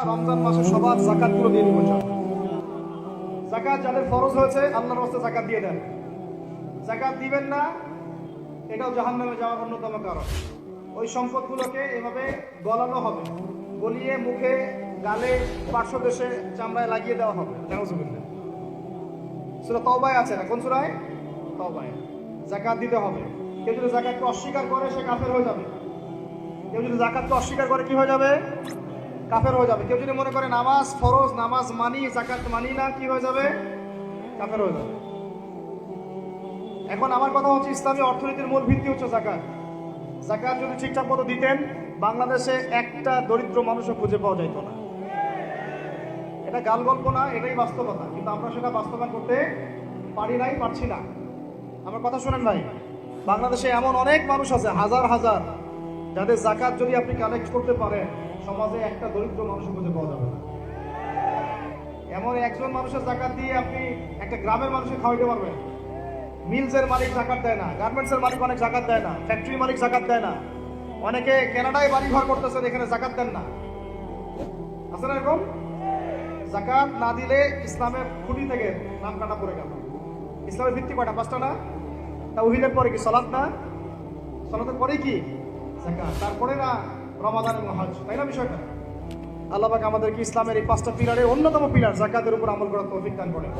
রমজান মাসে সবার যাকাত পুরো দিয়ে দিব ইনশাআল্লাহ। যাকাত যাদের ফরজ হয়েছে আল্লাহর রাস্তায় যাকাত দিয়ে দেন। যাকাত দিবেন না, এটাও জাহান্নামে যাওয়ার অন্যতম কারণ। ওই সম্পদগুলোকে এভাবে গলানো হবে, গলিয়ে মুখে, গালে, পার্শ্বদেশে, চামড়ায় লাগিয়ে দেওয়া হবে। নাউযুবিল্লাহ। সূরা তাওবায় আছে না? কোন সূরায়? তাওবায়। যাকাত দিতে হবে। কেউ যদি যাকাতকে অস্বীকার করে সে কাফের হয়ে যাবে। কেউ যদি যাকাতকে অস্বীকার করে কি হয়ে যাবে? কাফের হয়ে যাবে। কেউ যদি মনে করে নামাজ ফরজ, নামাজ মানি, যাকাত মানি না, কি হয়ে যাবে? কাফের হয়ে যাবে। এখন আমার কথা হচ্ছে, ইসলামী অর্থনীতির মূল ভিত্তি হচ্ছে যাকাত। যাকাত যদি ঠিকঠাক মতো দিতেন, বাংলাদেশে একটা দরিদ্র মানুষও খুঁজে পাওয়া যেত না। এটা গাল গল্প না, এটাই বাস্তবতা। কিন্তু আমরা সেটা বাস্তবায়ন করতে পারছি না। আমার কথা শোনেন ভাই, বাংলাদেশে এমন অনেক মানুষ আছে, হাজার হাজার, যাদের যাকাত যদি আপনি কালেক্ট করতে পারেন, সমাজে একটা দরিদ্র মানুষ খুঁজে পাওয়া যাবে না। এমন একজন মানুষের যাকাত দিয়ে আপনি একটা গ্রামের মানুষকে খাওয়াইতে পারবেন। মিলসের মালিক যাকাত দেয় না, গার্মেন্টসের মালিক অনেক যাকাত দেয় না, ফ্যাক্টরি মালিক যাকাত দেয় না, অনেকে কানাডায় বাড়ি ঘর করতেছেন, এখানে যাকাত দেন না। আছে না এরকম? যাকাত না দিলে ইসলামের খুঁটি থেকে নাম কাটা পড়ে গেল। ইসলামের ভিত্তি কয়টা? পাঁচটা না? তাওহীদের পরে কি সালাত না? সালাতের পরে কি? যাকাত। তারপরে না রমাদান এবং হজ, তাই না বিষয়টা? আল্লাহ পাক আমাদেরকে ইসলামের এই পাঁচটা পিলারের অন্যতম পিলার যাকাতের উপর আমল করার তৌফিক দান করেন।